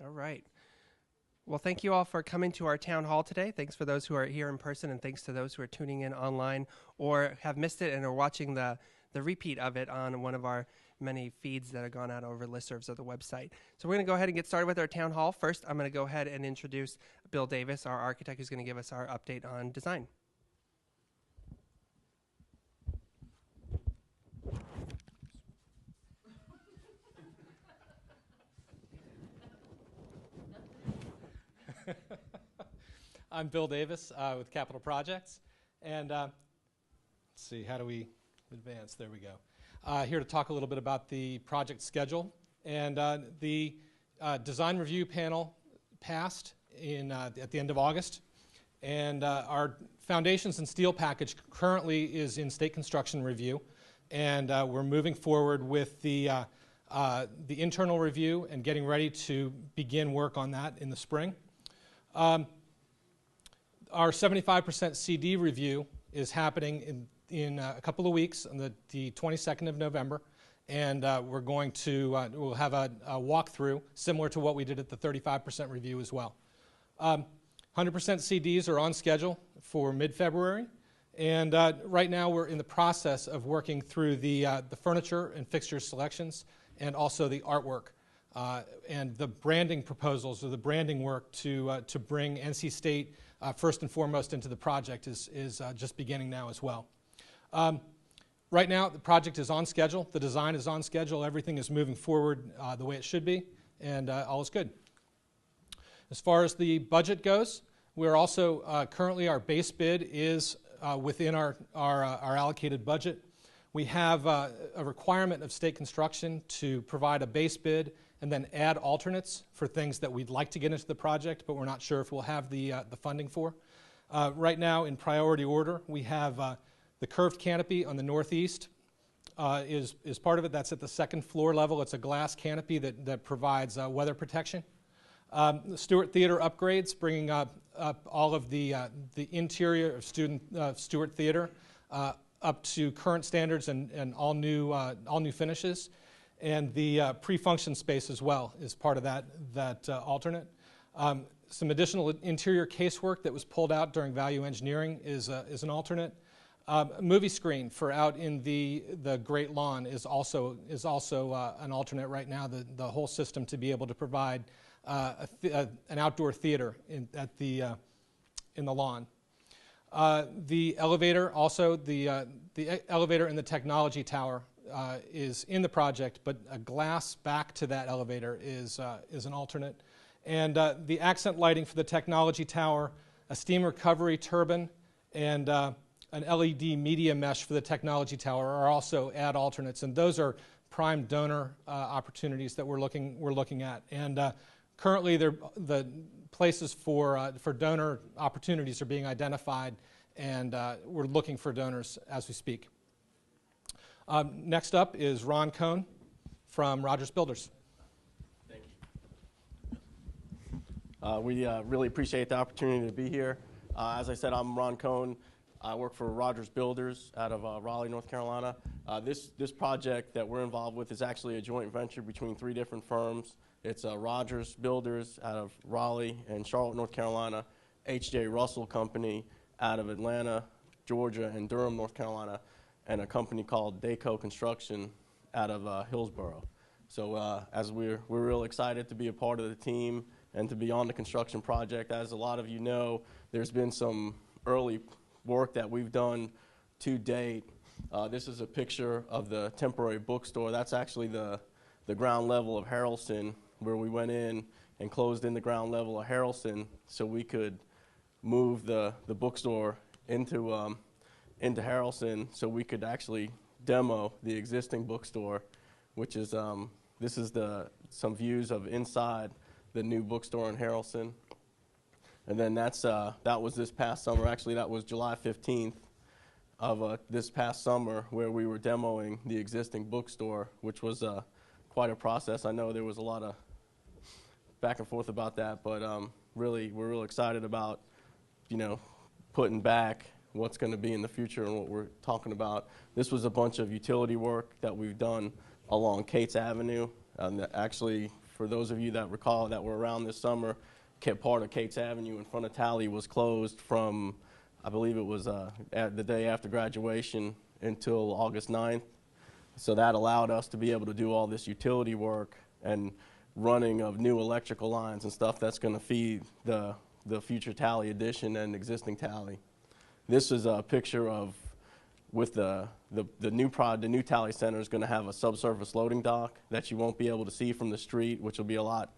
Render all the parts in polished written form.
All right. Well, thank you all for coming to our town hall today. Thanks for those who are here in person, and thanks to those who are tuning in online or have missed it and are watching the repeat of it on one of our many feeds that have gone out over listservs of the website. So we're going to go ahead and get started with our town hall. First, I'm going to go ahead and introduce Bill Davis, our architect, who's going to give us our update on design. I'm Bill Davis with Capital Projects, and let's see, how do we advance? There we go. Here to talk a little bit about the project schedule. And the design review panel passed at the end of August, and our foundations and steel package currently is in state construction review, and we're moving forward with the internal review and getting ready to begin work on that in the spring. Our 75% CD review is happening in a couple of weeks on the 22nd of November, and we're going to we'll have a walkthrough similar to what we did at the 35% review as well. 100% CDs are on schedule for mid-February, and right now we're in the process of working through the furniture and fixture selections and also the artwork. And the branding proposals or the branding work to bring NC State first and foremost into the project is just beginning now as well. Right now the project is on schedule, the design is on schedule, everything is moving forward the way it should be, and all is good. As far as the budget goes, we're also currently our base bid is within our allocated budget. We have a requirement of state construction to provide a base bid and then add alternates for things that we'd like to get into the project, but we're not sure if we'll have the funding for. Right now, in priority order, we have the curved canopy on the northeast is part of it. That's at the second floor level. It's a glass canopy that provides weather protection. The Stewart Theater upgrades, bringing up all of the interior of Stewart Theater up to current standards and all new finishes. And the pre-function space as well is part of that alternate. Some additional interior casework that was pulled out during value engineering is an alternate. Movie screen for out in the Great Lawn is also an alternate right now. The whole system to be able to provide an outdoor theater in the lawn. The elevator also the elevator in the technology tower is in the project, but a glass back to that elevator is an alternate. And the accent lighting for the technology tower, a steam recovery turbine, and an LED media mesh for the technology tower are also add alternates. And those are prime donor opportunities that we're looking at. And currently, the places for donor opportunities are being identified, and we're looking for donors as we speak. Next up is Ron Cohn from Rogers Builders. Thank you. We really appreciate the opportunity to be here. As I said, I'm Ron Cohn. I work for Rogers Builders out of Raleigh, North Carolina. This project that we're involved with is actually a joint venture between 3 different firms. It's Rogers Builders out of Raleigh and Charlotte, North Carolina, H.J. Russell Company out of Atlanta, Georgia, and Durham, North Carolina, and a company called Daco Construction out of Hillsborough. So as we're real excited to be a part of the team and to be on the construction project. As a lot of you know, there's been some early work that we've done to date. This is a picture of the temporary bookstore. That's actually the ground level of Harrelson, where we went in and closed in the ground level of Harrelson so we could move the bookstore into Harrelson so we could actually demo the existing bookstore, which is this is some views of inside the new bookstore in Harrelson. And then that was this past summer. Actually, that was July 15th of this past summer, where we were demoing the existing bookstore, which was quite a process. I know there was a lot of back and forth about that, but really, we're real excited about, putting back what's going to be in the future and what we're talking about. This was a bunch of utility work that we've done along Cates Avenue, actually For those of you that recall that were around this summer, part of Cates Avenue in front of Talley was closed from, I believe it was the day after graduation until August 9th. So that allowed us to be able to do all this utility work and running of new electrical lines and stuff that's going to feed the future Talley addition and existing Talley. This is a picture of with the new Talley Center is going to have a subsurface loading dock that you won't be able to see from the street, which will be a lot,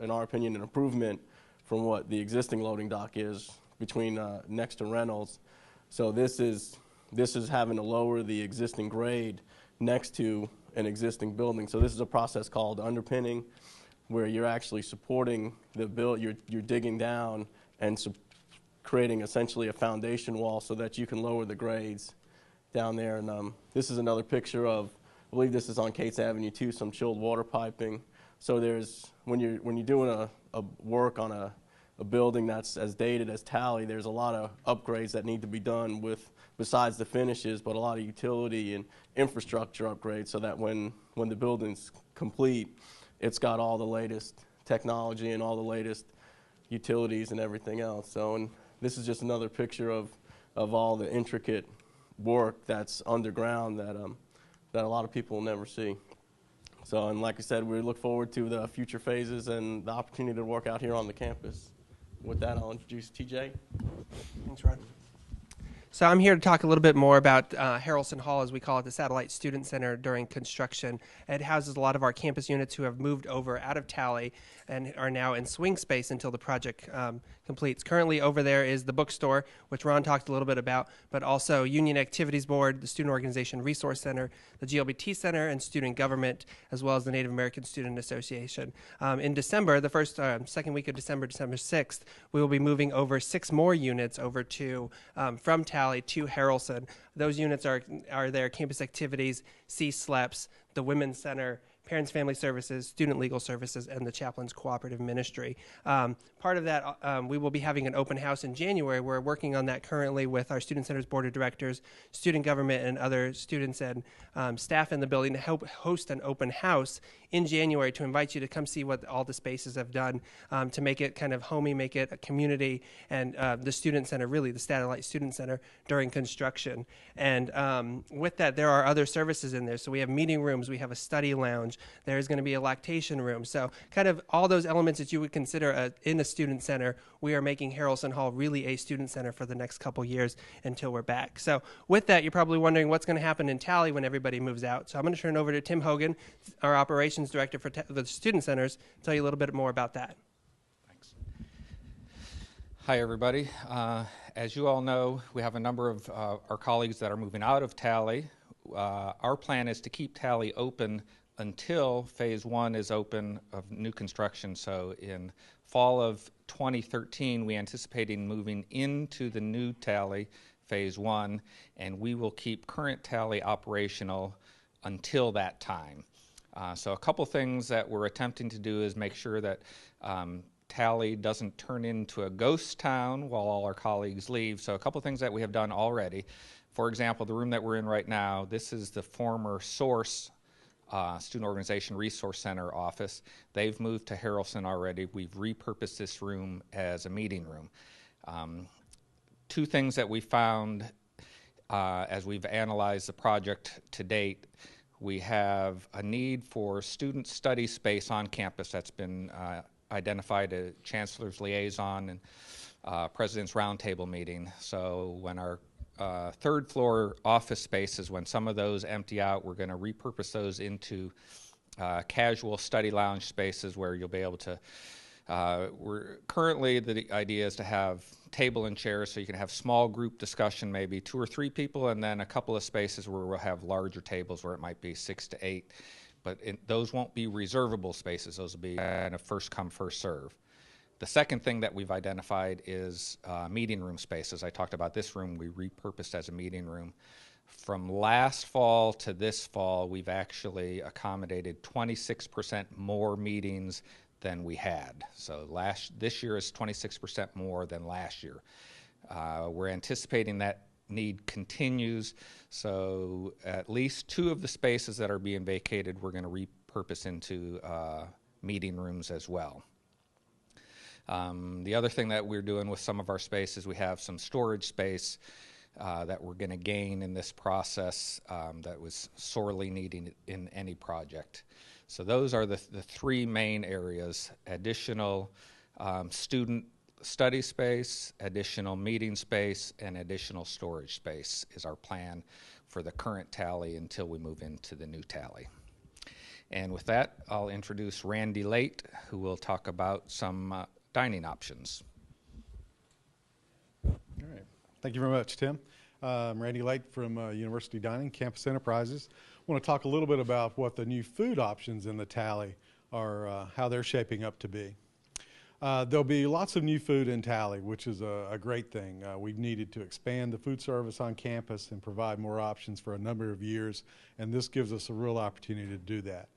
in our opinion, an improvement from what the existing loading dock is between next to Reynolds. So this is having to lower the existing grade next to an existing building. So this is a process called underpinning, where you're actually supporting the build. You're digging down and creating essentially a foundation wall so that you can lower the grades down there. And this is another picture of, I believe this is on Cates Avenue too, some chilled water piping. So there's, when you're doing a work on a building that's as dated as Talley, there's a lot of upgrades that need to be done with, besides the finishes, but a lot of utility and infrastructure upgrades so that when the building's complete, it's got all the latest technology and all the latest utilities and everything else. So, and this is just another picture of all the intricate work that's underground that a lot of people will never see. So, and like I said, we look forward to the future phases and the opportunity to work out here on the campus. With that, I'll introduce TJ. Thanks, Ron. So I'm here to talk a little bit more about Harrelson Hall, as we call it, the Satellite Student Center during construction. It houses a lot of our campus units who have moved over out of Talley and are now in swing space until the project completes. Currently over there is the bookstore, which Ron talked a little bit about, but also Union Activities Board, the Student Organization Resource Center, the GLBT Center, and Student Government, as well as the Native American Student Association. In December, the second week of December, December 6th, we will be moving over 6 more units over to from Talley to Harrelson. Those units are their campus activities, C-SLEPs, the Women's Center, Parents Family Services, Student Legal Services, and the Chaplain's Cooperative Ministry. Part of that, we will be having an open house in January. We're working on that currently with our Student Center's Board of Directors, Student Government, and other students and staff in the building to help host an open house in January to invite you to come see what all the spaces have done to make it kind of homey, make it a community, and the Student Center, really the Satellite Student Center during construction. And with that, there are other services in there. So we have meeting rooms, we have a study lounge, there's going to be a lactation room. So kind of all those elements that you would consider in a student center, we are making Harrelson Hall really a student center for the next couple years until we're back. So with that, you're probably wondering what's going to happen in Talley when everybody moves out. So I'm going to turn it over to Tim Hogan, our operations director for the student centers, to tell you a little bit more about that. Thanks. Hi, everybody. As you all know, we have a number of our colleagues that are moving out of Talley. Our plan is to keep Talley open until phase 1 is open of new construction. So in fall of 2013, we anticipating moving into the new Talley phase 1, and we will keep current Talley operational until that time. So a couple things that we're attempting to do is make sure that Talley doesn't turn into a ghost town while all our colleagues leave. So a couple things that we have done already. For example, the room that we're in right now, this is the former SOURCE Student Organization Resource Center office. They've moved to Harrelson already. We've repurposed this room as a meeting room. Two things that we found as we've analyzed the project to date: we have a need for student study space on campus that's been identified at Chancellor's Liaison and President's Roundtable meeting. So when our third floor office spaces, when some of those empty out, we're going to repurpose those into casual study lounge spaces where you'll be able to, currently the idea is to have table and chairs so you can have small group discussion, maybe 2 or 3 people, and then a couple of spaces where we'll have larger tables where it might be 6 to 8. But those won't be reservable spaces. Those will be kind of first come, first serve. The second thing that we've identified is meeting room spaces. I talked about this room we repurposed as a meeting room. From last fall to this fall, we've actually accommodated 26% more meetings than we had. So this year is 26% more than last year. We're anticipating that need continues, so at least 2 of the spaces that are being vacated we're going to repurpose into meeting rooms as well. The other thing that we're doing with some of our space is we have some storage space that we're going to gain in this process that was sorely needed in any project. So those are the three main areas: additional student study space, additional meeting space, and additional storage space is our plan for the current Talley until we move into the new Talley. And with that, I'll introduce Randy Late, who will talk about some dining options. All right. Thank you very much, Tim. I'm Randy Lake from University Dining, Campus Enterprises. I want to talk a little bit about what the new food options in the Talley are, how they're shaping up to be. There'll be lots of new food in Talley, which is a great thing. We've needed to expand the food service on campus and provide more options for a number of years, and this gives us a real opportunity to do that.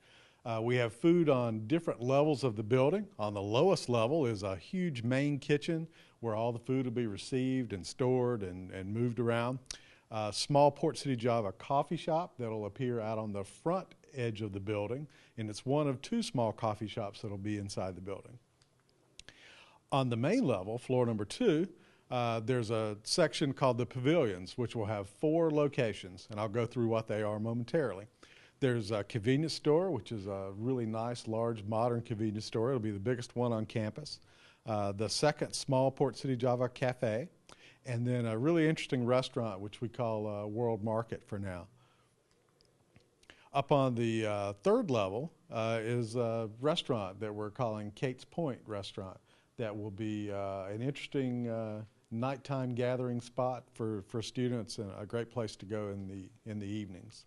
We have food on different levels of the building. On the lowest level is a huge main kitchen where all the food will be received and stored and moved around. A small Port City Java coffee shop that will appear out on the front edge of the building, and it's one of two small coffee shops that will be inside the building. On the main level, floor number 2, there's a section called the Pavilions, which will have 4 locations, and I'll go through what they are momentarily. There's a convenience store, which is a really nice, large, modern convenience store. It'll be the biggest one on campus. The second small Port City Java cafe, and then a really interesting restaurant, which we call World Market for now. Up on the third level is a restaurant that we're calling Kate's Point Restaurant. That will be an interesting nighttime gathering spot for students and a great place to go in the evenings.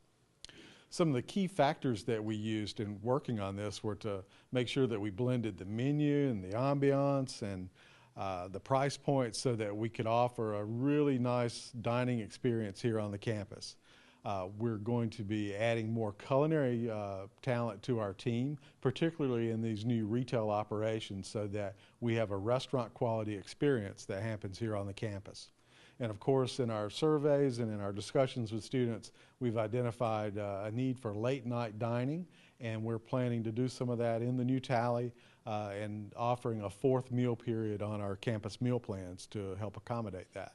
Some of the key factors that we used in working on this were to make sure that we blended the menu and the ambiance and the price point so that we could offer a really nice dining experience here on the campus. We're going to be adding more culinary talent to our team, particularly in these new retail operations, so that we have a restaurant quality experience that happens here on the campus. And of course, in our surveys and in our discussions with students, we've identified a need for late night dining, and we're planning to do some of that in the new Talley and offering a 4th meal period on our campus meal plans to help accommodate that.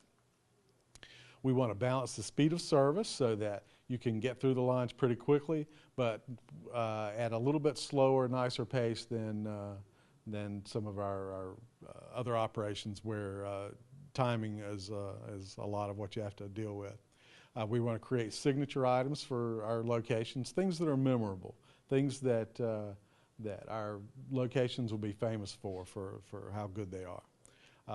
We want to balance the speed of service so that you can get through the lines pretty quickly, but at a little bit slower, nicer pace than some of our other operations where timing is a lot of what you have to deal with. We want to create signature items for our locations, things that are memorable, things that that our locations will be famous for how good they are.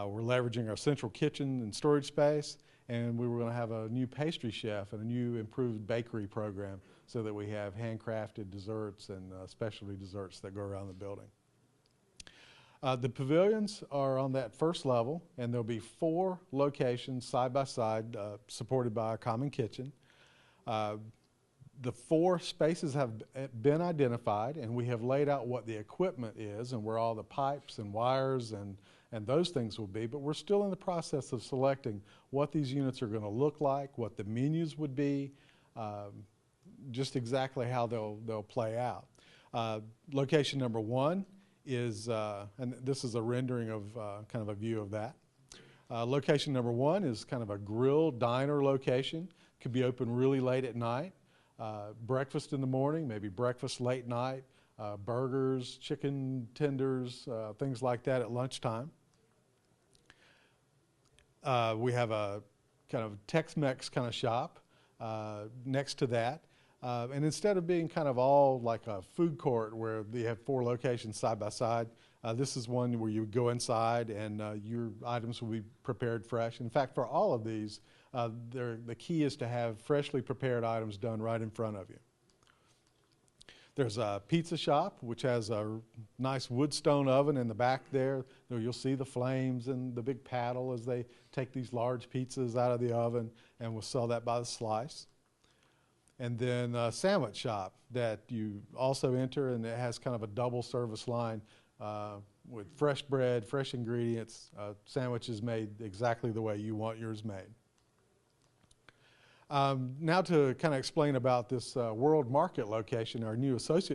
We're leveraging our central kitchen and storage space, and we were going to have a new pastry chef and a new improved bakery program so that we have handcrafted desserts and specialty desserts that go around the building. The pavilions are on that first level, and there'll be 4 locations side by side supported by a common kitchen. The 4 spaces have been identified, and we have laid out what the equipment is and where all the pipes and wires and those things will be, but we're still in the process of selecting what these units are going to look like, what the menus would be, just exactly how they'll play out. Location number 1 is, and this is a rendering of kind of a view of that. Location number 1 is kind of a grill diner location. Could be open really late at night. Breakfast in the morning, maybe breakfast late night, burgers, chicken tenders, things like that at lunchtime. We have a kind of Tex-Mex kind of shop next to that. And instead of being kind of all like a food court where they have 4 locations side by side, this is one where you go inside and your items will be prepared fresh. In fact, for all of these, the key is to have freshly prepared items done right in front of you. There's a pizza shop, which has a nice wood stone oven in the back there. You'll see the flames and the big paddle as they take these large pizzas out of the oven, and we'll sell that by the slice. And then a sandwich shop that you also enter, and it has kind of a double service line with fresh bread, fresh ingredients, sandwiches made exactly the way you want yours made. Now to kind of explain about this World Market location, our new associate